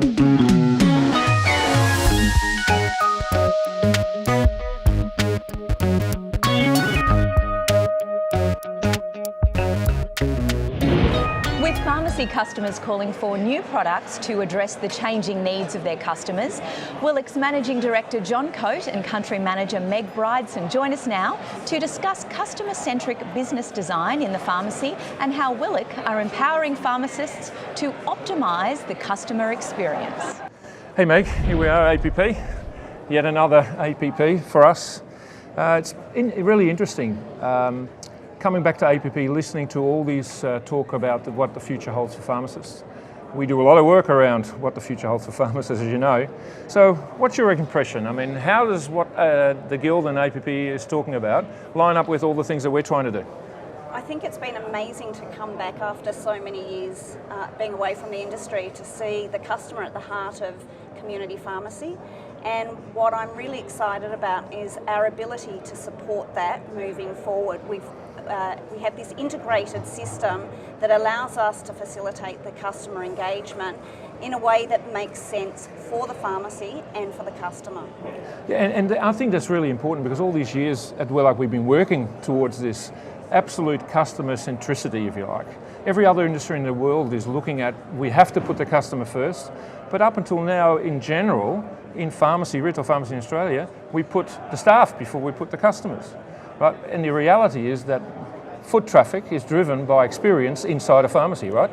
With pharmacy customers calling for new products to address the changing needs of their customers, Willach's Managing Director John Koot and Country Manager Meg Brideson join us now to discuss customer-centric business design in the pharmacy and how Willach are empowering pharmacists to optimise the customer experience. Hey Meg, here we are, APP. Yet another APP for us. It's really interesting. Coming back to APP, listening to all these talk about what the future holds for pharmacists. We do a lot of work around what the future holds for pharmacists, as you know. So what's your impression? I mean, how does what the Guild and APP is talking about line up with all the things that we're trying to do? I think it's been amazing to come back after so many years being away from the industry to see the customer at the heart of community pharmacy. And what I'm really excited about is our ability to support that moving forward. We have this integrated system that allows us to facilitate the customer engagement in a way that makes sense for the pharmacy and for the customer. Yeah, and I think that's really important because all these years at Willach we've been working towards this absolute customer centricity, if you like. Every other industry in the world is looking at, we have to put the customer first, but up until now, in general, in pharmacy, retail pharmacy in Australia, we put the staff before we put the customers. Right? And the reality is that foot traffic is driven by experience inside a pharmacy, right?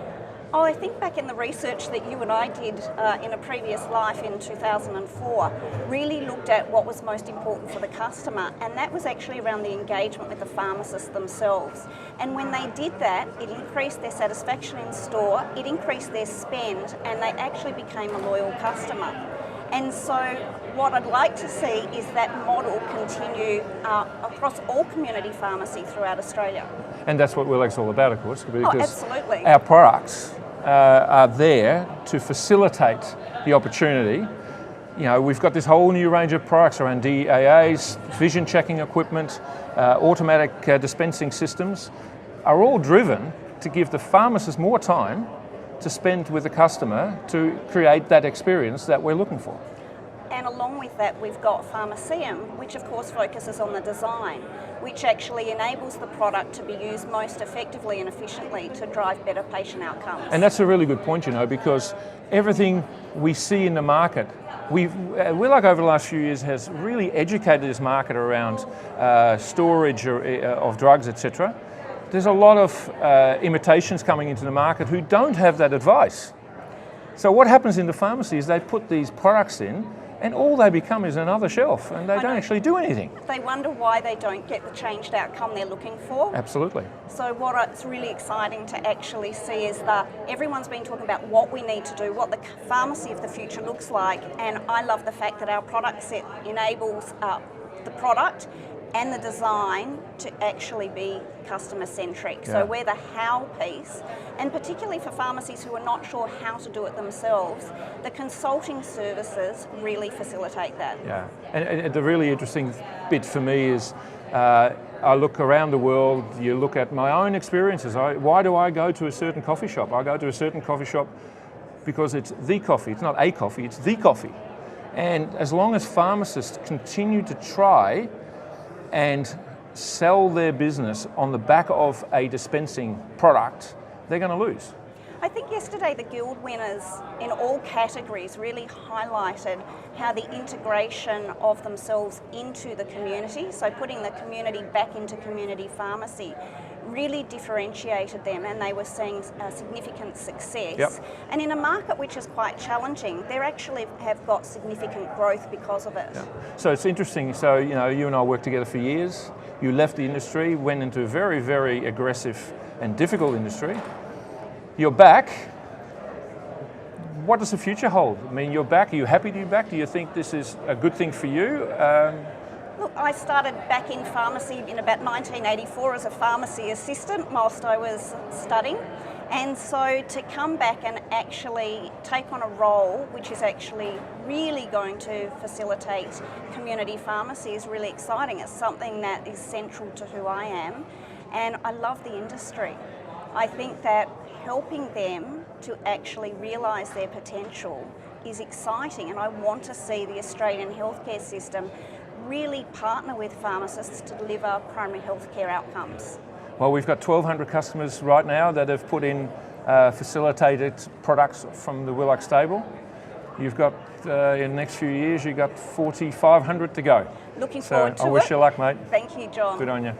Oh, I think back in the research that you and I did in a previous life in 2004, really looked at what was most important for the customer, and that was actually around the engagement with the pharmacists themselves. And when they did that, it increased their satisfaction in store, it increased their spend, and they actually became a loyal customer. And so what I'd like to see is that model continue across all community pharmacy throughout Australia. And that's what Willach's all about, of course, because absolutely. Our products are there to facilitate the opportunity. You know, we've got this whole new range of products around DAAs, vision checking equipment, automatic dispensing systems, are all driven to give the pharmacist more time to spend with the customer to create that experience that we're looking for. And along with that, we've got Pharmacium, which of course focuses on the design, which actually enables the product to be used most effectively and efficiently to drive better patient outcomes. And that's a really good point, you know, because everything we see in the market, Willach over the last few years has really educated this market around storage of drugs, etc. There's a lot of imitations coming into the market who don't have that advice. So what happens in the pharmacy is they put these products in and all they become is another shelf and they don't actually do anything. They wonder why they don't get the changed outcome they're looking for. Absolutely. So what's really exciting to actually see is that everyone's been talking about what we need to do, what the pharmacy of the future looks like, and I love the fact that our product set enables the product and the design to actually be customer-centric. Yeah. So we're the how piece, and particularly for pharmacies who are not sure how to do it themselves, the consulting services really facilitate that. Yeah, and the really interesting bit for me is I look around the world, you look at my own experiences. Why do I go to a certain coffee shop? I go to a certain coffee shop because it's the coffee. It's not a coffee, it's the coffee. And as long as pharmacists continue to try and sell their business on the back of a dispensing product, they're going to lose. I think yesterday the Guild winners in all categories really highlighted how the integration of themselves into the community, so putting the community back into community pharmacy, really differentiated them, and they were seeing significant success. Yep. And in a market which is quite challenging, they actually have got significant growth because of it. Yeah. So it's interesting, so you know, you and I worked together for years, you left the industry, went into a very, very aggressive and difficult industry. You're back. What does the future hold? I mean, you're back, are you happy to be back? Do you think this is a good thing for you? Look, I started back in pharmacy in about 1984 as a pharmacy assistant whilst I was studying. And so to come back and actually take on a role which is actually really going to facilitate community pharmacy is really exciting. It's something that is central to who I am, and I love the industry. I think that helping them to actually realise their potential is exciting, and I want to see the Australian healthcare system really partner with pharmacists to deliver primary healthcare outcomes. Well, we've got 1,200 customers right now that have put in facilitated products from the Willach stable. You've got, in the next few years, you've got 4,500 to go. Looking forward to it. I wish you luck, mate. Thank you, John. Good on you.